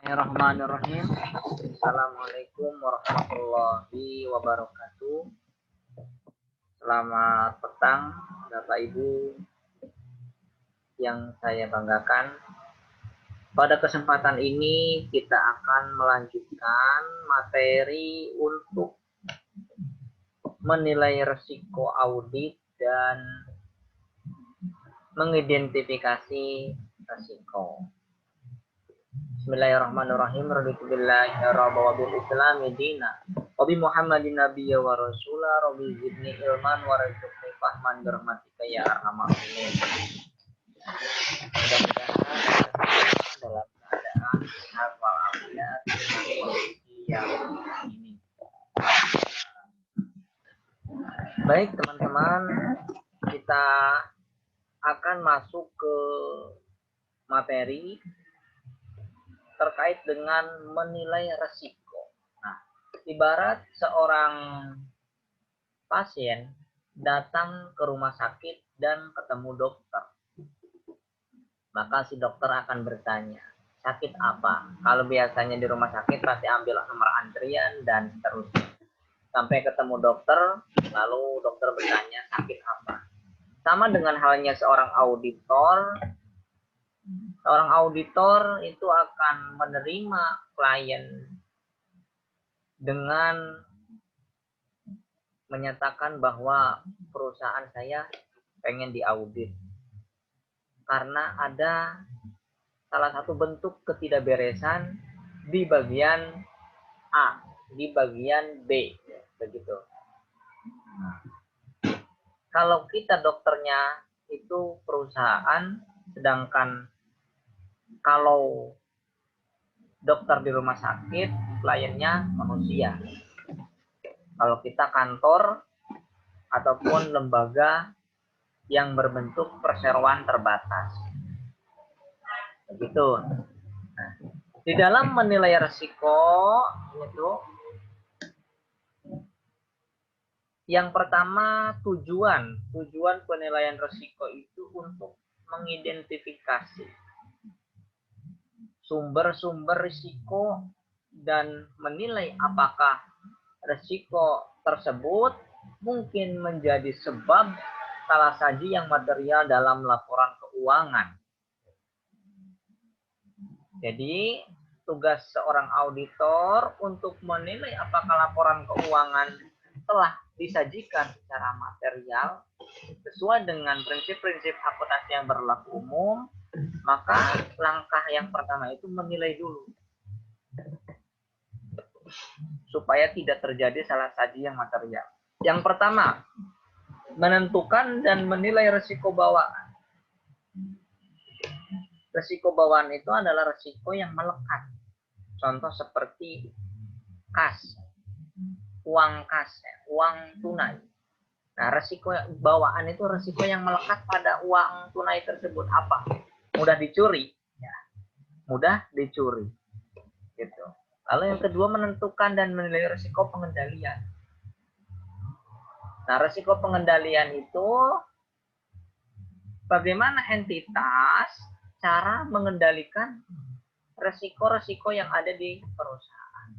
Bismillahirrahmanirrahim. Assalamualaikum warahmatullahi wabarakatuh. Selamat petang, Bapak Ibu yang saya banggakan. Pada kesempatan ini kita akan melanjutkan materi untuk menilai risiko audit dan mengidentifikasi risiko. Bismillahirrahmanirrahim. Raditu billahi rabba wa bil islami dina wa bi Muhammadin nabiyya wa rasula rabbi zidni ilman wa rizqni fahman birahmatika ya arhamar rahimin. Mudah-mudahan dalam keadaan sehat walafiat yang ini. Baik teman-teman, kita akan masuk ke materi terkait dengan menilai resiko. Nah, ibarat seorang pasien datang ke rumah sakit dan ketemu dokter. Maka si dokter akan bertanya, sakit apa? Kalau biasanya di rumah sakit pasti ambil nomor antrian dan seterusnya. Sampai ketemu dokter, lalu dokter bertanya, sakit apa? Sama dengan halnya seorang auditor. Seorang auditor itu akan menerima klien dengan menyatakan bahwa perusahaan saya pengen diaudit karena ada salah satu bentuk ketidakberesan di bagian A, di bagian B, begitu. Kalau kita dokternya itu perusahaan, sedangkan kalau dokter di rumah sakit, kliennya manusia. Kalau kita kantor ataupun lembaga yang berbentuk perseroan terbatas. Begitu. Nah, di dalam menilai risiko itu yang pertama tujuan penilaian risiko itu untuk mengidentifikasi sumber-sumber risiko dan menilai apakah risiko tersebut mungkin menjadi sebab salah saji yang material dalam laporan keuangan. Jadi tugas seorang auditor untuk menilai apakah laporan keuangan telah disajikan secara material sesuai dengan prinsip-prinsip akuntansi yang berlaku umum. Maka langkah yang pertama itu menilai dulu supaya tidak terjadi salah saji yang material. Yang pertama, menentukan dan menilai risiko bawaan. Risiko bawaan itu adalah risiko yang melekat. Contoh seperti kas, uang kas, uang tunai. Nah, risiko bawaan itu risiko yang melekat pada uang tunai tersebut apa? Mudah dicuri, ya. Mudah dicuri, gitu. Lalu yang kedua, menentukan dan menilai risiko pengendalian. Nah, risiko pengendalian itu bagaimana entitas cara mengendalikan risiko-risiko yang ada di perusahaan.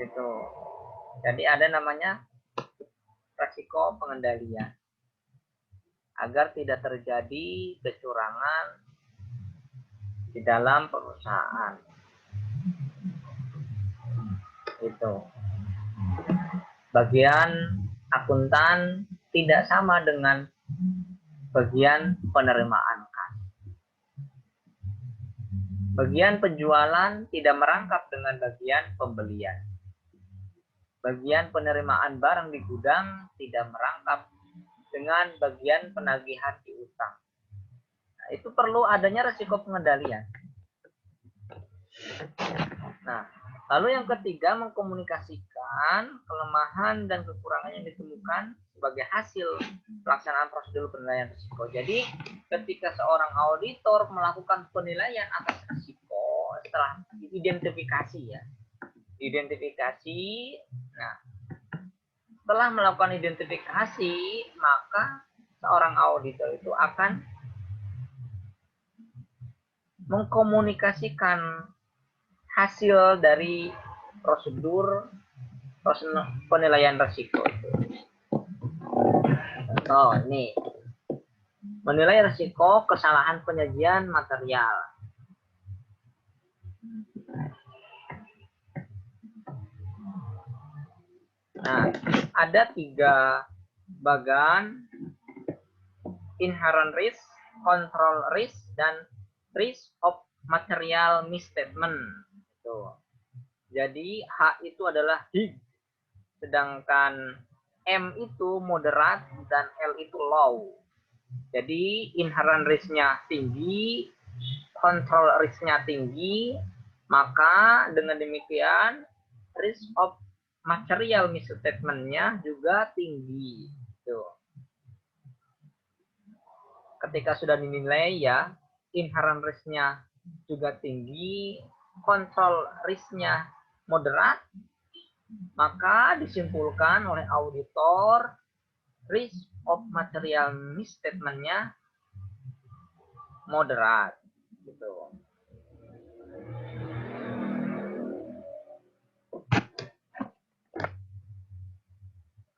Gitu. Jadi ada namanya risiko pengendalian agar tidak terjadi kecurangan di dalam perusahaan. Itu. Bagian akuntan tidak sama dengan bagian penerimaan kas. Bagian penjualan tidak merangkap dengan bagian pembelian. Bagian penerimaan barang di gudang tidak merangkap dengan bagian penagihan piutang. Nah, itu perlu adanya risiko pengendalian. Nah, lalu yang ketiga, mengkomunikasikan kelemahan dan kekurangan yang ditemukan sebagai hasil pelaksanaan prosedur penilaian risiko. Jadi, ketika seorang auditor melakukan penilaian atas risiko setelah identifikasi, ya, identifikasi. Nah, setelah melakukan identifikasi, maka seorang auditor itu akan mengkomunikasikan hasil dari prosedur penilaian risiko. Oh, ini menilai risiko kesalahan penyajian material. Nah, ada 3 bagan: inherent risk, control risk, dan risk of material misstatement. Jadi H itu adalah high, sedangkan M itu moderate dan L itu low. Jadi inherent risk-nya tinggi, control risk-nya tinggi, maka dengan demikian risk of material misstatement-nya juga tinggi. Ketika sudah dinilai ya, inherent risk-nya juga tinggi, control risk-nya moderat, maka disimpulkan oleh auditor risk of material misstatement-nya moderat. Gitu.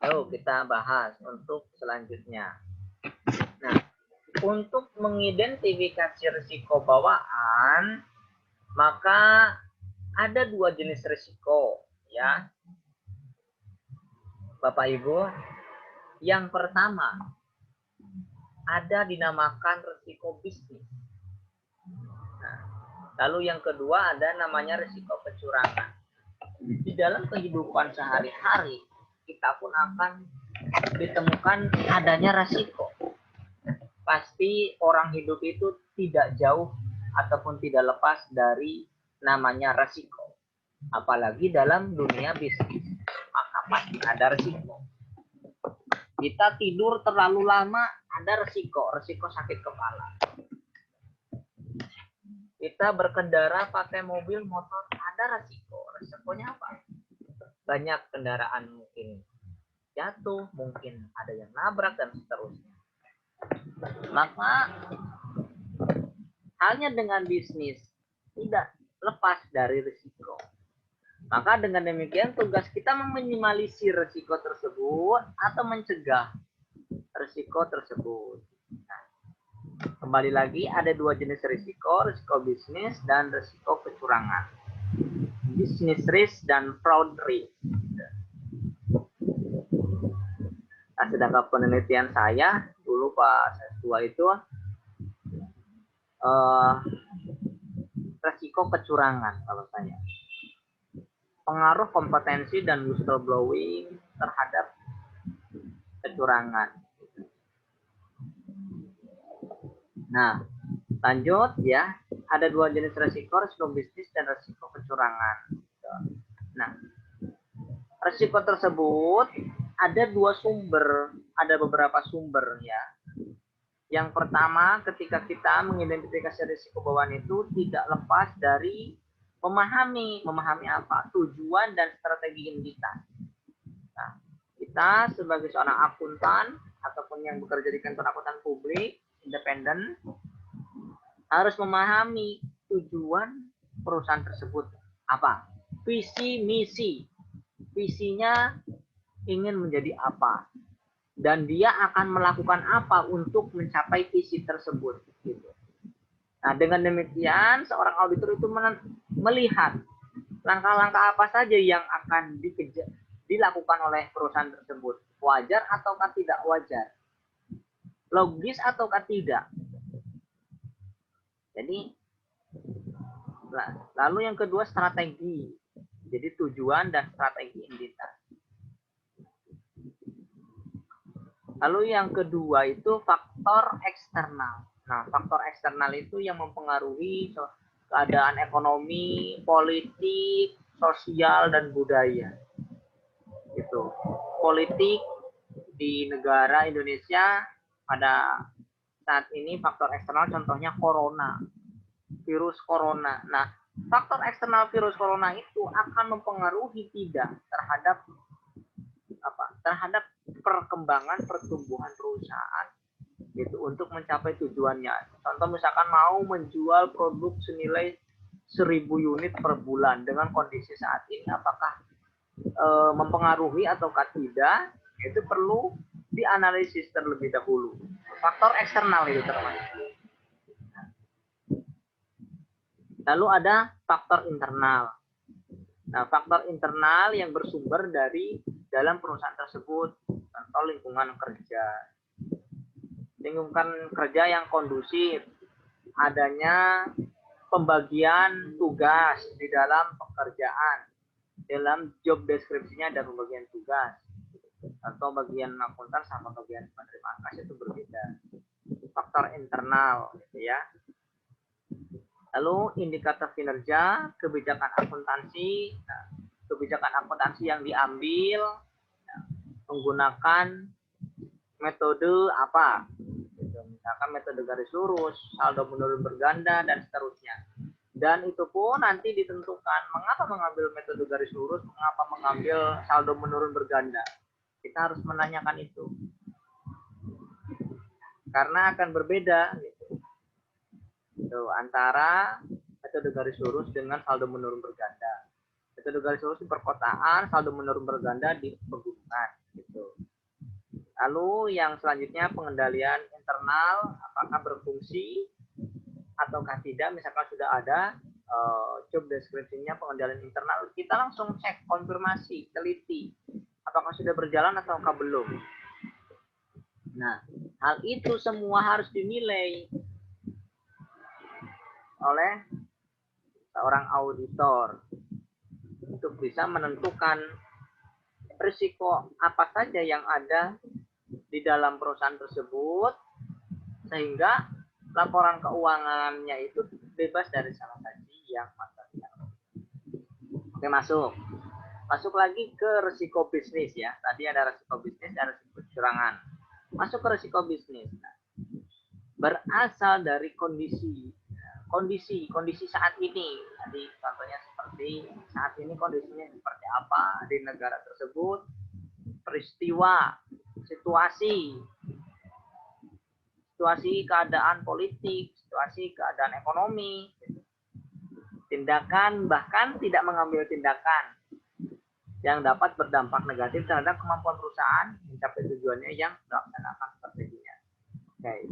Yuk kita bahas untuk selanjutnya. Nah, untuk mengidentifikasi risiko bawaan, maka ada 2 jenis risiko, ya. Bapak Ibu, yang pertama ada dinamakan risiko bisnis. Nah, lalu yang kedua ada namanya risiko kecurangan. Di dalam kehidupan sehari-hari kita pun akan ditemukan adanya risiko. Pasti orang hidup itu tidak jauh ataupun tidak lepas dari namanya risiko. Apalagi dalam dunia bisnis, maka pasti ada risiko. Kita tidur terlalu lama, ada risiko sakit kepala. Kita berkendara pakai mobil, motor, ada risiko. Risikonya apa? Banyak kendaraan mungkin jatuh, mungkin ada yang nabrak, dan seterusnya. Maka halnya dengan bisnis, tidak lepas dari risiko. Maka dengan demikian tugas kita meminimalisir risiko tersebut atau mencegah risiko tersebut. Nah, kembali lagi ada 2 jenis risiko bisnis dan risiko kecurangan. Business risk dan fraud risk. Nah, sedangkan penelitian saya dulu pas S2 itu risiko kecurangan kalau saya. Pengaruh kompetensi dan whistleblowing terhadap kecurangan. Nah, lanjut ya. Ada 2 jenis risiko bisnis dan risiko kecurangan. Nah, risiko tersebut ada 2 sumber, ada beberapa sumber ya. Yang pertama, ketika kita mengidentifikasi risiko bawaan itu tidak lepas dari memahami apa? Tujuan dan strategi entitas. Nah, kita sebagai seorang akuntan ataupun yang bekerja di kantor akuntan publik independen harus memahami tujuan perusahaan tersebut apa? Visi misi. Visinya ingin menjadi apa? Dan dia akan melakukan apa untuk mencapai visi tersebut. Gitu. Nah, dengan demikian seorang auditor itu melihat langkah-langkah apa saja yang akan dilakukan oleh perusahaan tersebut. Wajar ataukah tidak wajar? Logis ataukah tidak? Jadi, lalu yang kedua strategi. Jadi tujuan dan strategi entitas. Lalu yang kedua itu faktor eksternal. Nah, faktor eksternal itu yang mempengaruhi keadaan ekonomi, politik, sosial, dan budaya. Gitu. Politik di negara Indonesia pada saat ini faktor eksternal contohnya corona, virus corona. Nah, faktor eksternal virus corona itu akan mempengaruhi tidak terhadap perkembangan pertumbuhan perusahaan gitu untuk mencapai tujuannya. Contoh misalkan mau menjual produk senilai 1.000 unit per bulan dengan kondisi saat ini apakah mempengaruhi ataukah tidak, itu perlu dianalisis terlebih dahulu. Faktor eksternal itu termasuk. Lalu ada faktor internal. Nah, faktor internal yang bersumber dari dalam perusahaan tersebut, contoh lingkungan kerja. Lingkungan kerja yang kondusif, adanya pembagian tugas di dalam pekerjaan. Dalam job deskripsinya ada pembagian tugas. Atau bagian akuntan sama bagian penerima kas itu berbeda. Faktor internal, gitu ya. Lalu indikator kinerja, kebijakan akuntansi. Nah, kebijakan akuntansi yang diambil menggunakan metode apa? Misalkan metode garis lurus, saldo menurun berganda, dan seterusnya. Dan itu pun nanti ditentukan mengapa mengambil metode garis lurus, mengapa mengambil saldo menurun berganda. Kita harus menanyakan itu. Karena akan berbeda gitu. Antara metode garis lurus dengan saldo menurun berganda. Metode garis lurus di perkotaan, saldo menurun berganda di pegunungan gitu. Lalu yang selanjutnya pengendalian internal, apakah berfungsi ataukah tidak. Misalkan sudah ada job deskripsinya pengendalian internal, kita langsung cek, konfirmasi, teliti apakah sudah berjalan ataukah belum. Nah, hal itu semua harus dinilai oleh seorang auditor untuk bisa menentukan risiko apa saja yang ada di dalam perusahaan tersebut sehingga laporan keuangannya itu bebas dari salah satu yang material. Oke, masuk lagi ke risiko bisnis ya. Tadi ada risiko bisnis, ada risiko kecurangan. Masuk ke risiko bisnis. Nah, berasal dari kondisi saat ini. Tadi contohnya seperti saat ini kondisinya seperti apa di negara tersebut, peristiwa, situasi keadaan politik, situasi keadaan ekonomi, tindakan, bahkan tidak mengambil tindakan yang dapat berdampak negatif terhadap kemampuan perusahaan mencapai tujuannya yang melaksanakan strateginya. Oke.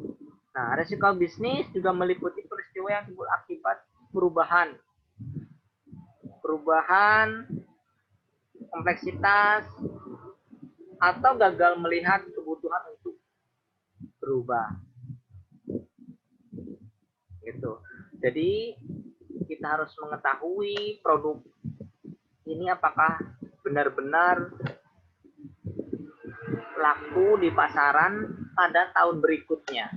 Nah, risiko bisnis juga meliputi peristiwa yang timbul akibat perubahan kompleksitas atau gagal melihat kebutuhan untuk berubah. Gitu. Jadi kita harus mengetahui produk ini apakah benar-benar laku di pasaran pada tahun berikutnya.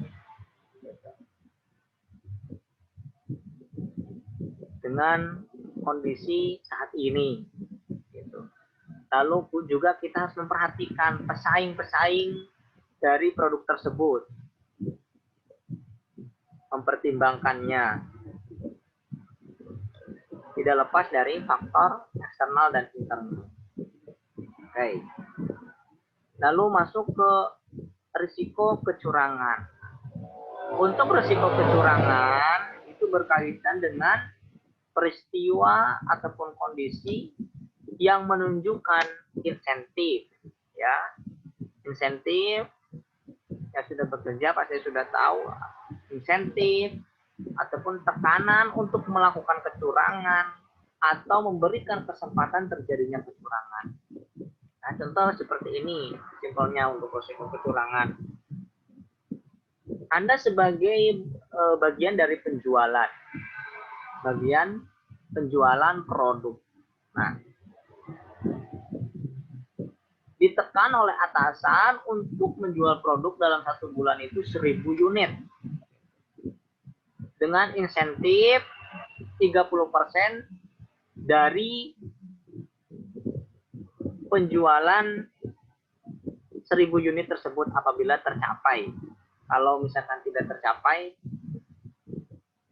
Dengan kondisi saat ini. Gitu. Lalu juga kita harus memperhatikan pesaing-pesaing dari produk tersebut. Mempertimbangkannya. Tidak lepas dari faktor eksternal dan internal. Oke. Lalu masuk ke risiko kecurangan. Untuk risiko kecurangan itu berkaitan dengan peristiwa ataupun kondisi yang menunjukkan insentif, ya. Insentif yang sudah bekerja pasti sudah tahu insentif ataupun tekanan untuk melakukan kecurangan atau memberikan kesempatan terjadinya kecurangan. Nah, contoh seperti ini simpelnya untuk risiko kecurangan. Anda sebagai bagian dari penjualan produk. Nah, ditekan oleh atasan untuk menjual produk dalam 1 bulan itu 1.000 unit. Dengan insentif 30% dari penjualan 1.000 unit tersebut apabila tercapai. Kalau misalkan tidak tercapai,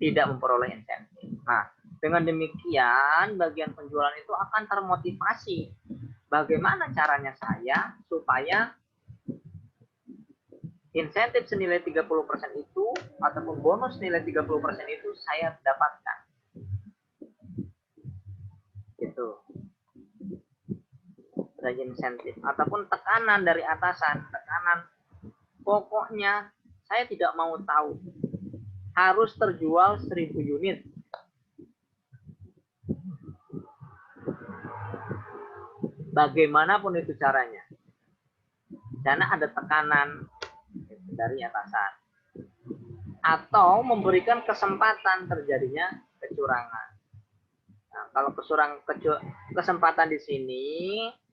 tidak memperoleh insentif. Nah, dengan demikian bagian penjualan itu akan termotivasi. Bagaimana caranya saya supaya insentif senilai 30% itu ataupun bonus nilai 30% itu saya dapatkan. Itu. Ada insentif ataupun tekanan dari atasan, tekanan pokoknya saya tidak mau tahu. Harus terjual 1000 unit. Bagaimanapun itu caranya. Karena ada tekanan dari atasan. Atau memberikan kesempatan terjadinya kecurangan. Nah, kalau kesempatan di sini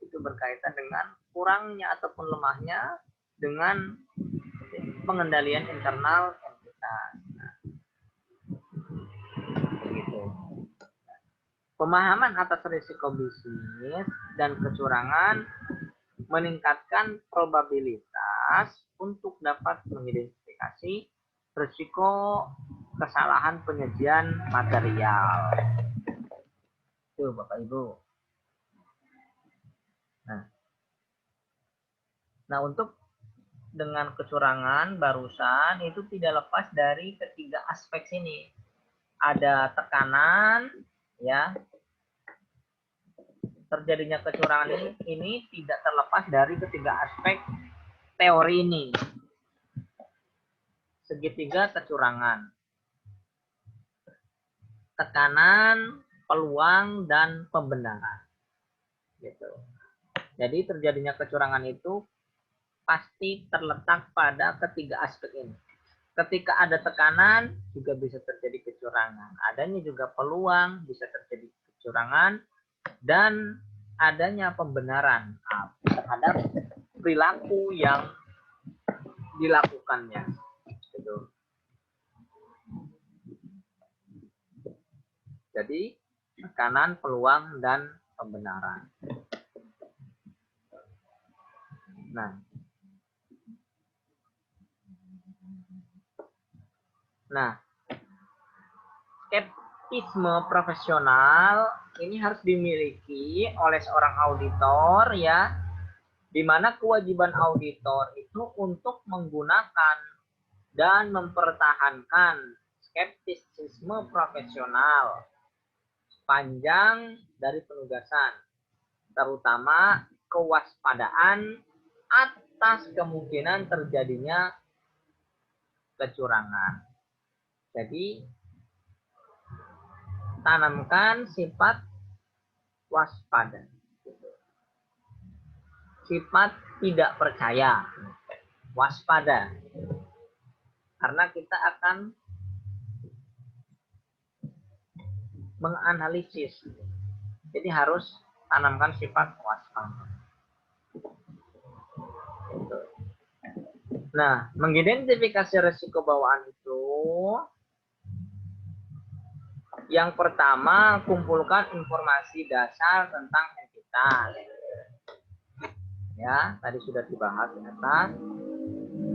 itu berkaitan dengan kurangnya ataupun lemahnya dengan pengendalian internal entitas. Nah, begitu. Pemahaman atas risiko bisnis dan kecurangan meningkatkan probabilitas untuk dapat mengidentifikasi risiko kesalahan penyajian material. Itu Bapak Ibu. Nah, untuk dengan kecurangan barusan itu tidak lepas dari ketiga aspek sini. Ada tekanan, ya. Terjadinya kecurangan ini tidak terlepas dari ketiga aspek teori ini. Segitiga kecurangan. Tekanan, peluang, dan pembenaran. Gitu. Jadi terjadinya kecurangan itu pasti terletak pada ketiga aspek ini. Ketika ada tekanan, juga bisa terjadi kecurangan. Adanya juga peluang, bisa terjadi kecurangan. Dan adanya pembenaran terhadap perilaku yang dilakukannya. Gitu. Jadi, tekanan, peluang, dan pembenaran. Nah, skeptisme profesional ini harus dimiliki oleh seorang auditor, ya, di mana kewajiban auditor itu untuk menggunakan dan mempertahankan skeptisisme profesional sepanjang dari penugasan, terutama kewaspadaan atas kemungkinan terjadinya kecurangan. Jadi, tanamkan sifat waspada. Sifat tidak percaya. Waspada. Karena kita akan menganalisis. Jadi harus tanamkan sifat waspada. Nah, mengidentifikasi risiko bawaan itu, yang pertama, kumpulkan informasi dasar tentang entitas. Ya, tadi sudah dibahas di atas.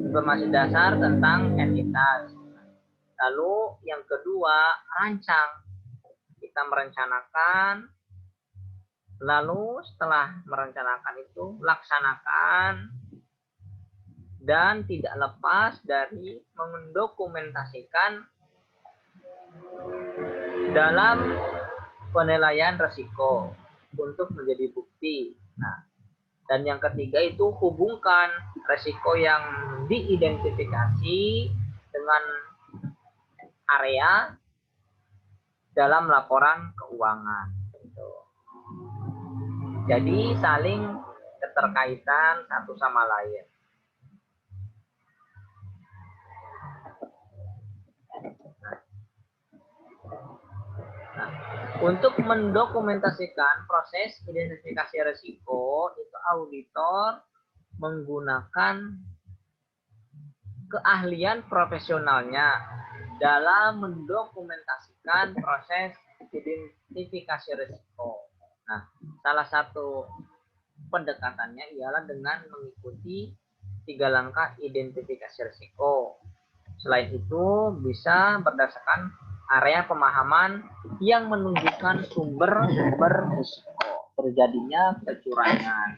Informasi dasar tentang entitas. Lalu yang kedua, rancang. Kita merencanakan. Lalu setelah merencanakan itu, laksanakan. Dan tidak lepas dari mendokumentasikan dalam penilaian risiko untuk menjadi bukti. Nah, dan yang ketiga itu hubungkan risiko yang diidentifikasi dengan area dalam laporan keuangan. Jadi saling keterkaitan satu sama lain. Untuk mendokumentasikan proses identifikasi risiko, itu auditor menggunakan keahlian profesionalnya dalam mendokumentasikan proses identifikasi risiko. Nah, salah satu pendekatannya ialah dengan mengikuti 3 langkah identifikasi risiko. Selain itu, bisa berdasarkan area pemahaman yang menunjukkan sumber-sumber risiko terjadinya kecurangan.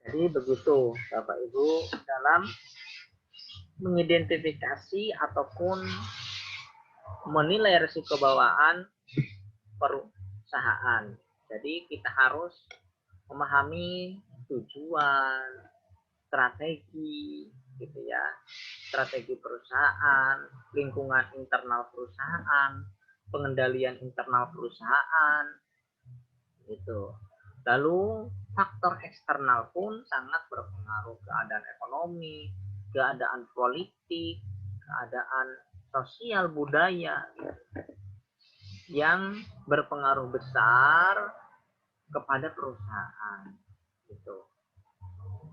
Jadi begitu Bapak Ibu dalam mengidentifikasi ataupun menilai risiko bawaan perusahaan. Jadi kita harus memahami tujuan, strategi, gitu ya, strategi perusahaan, lingkungan internal perusahaan, pengendalian internal perusahaan, gitu. Lalu faktor eksternal pun sangat berpengaruh, keadaan ekonomi, keadaan politik, keadaan sosial budaya yang berpengaruh besar kepada perusahaan, gitu.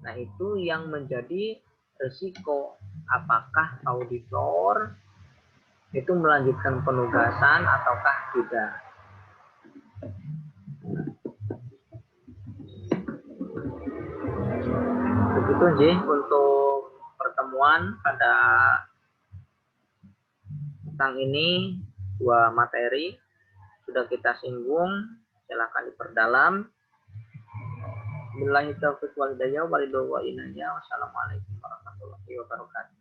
Nah, itu yang menjadi risiko apakah auditor itu melanjutkan penugasan ataukah tidak. Begitu Ji untuk pertemuan pada tentang ini, dua materi sudah kita singgung, silakan diperdalam. Billahi taufiq wal hidayah, walillahil wa inaya. Wassalamualaikum warahmatullahi wabarakatuh.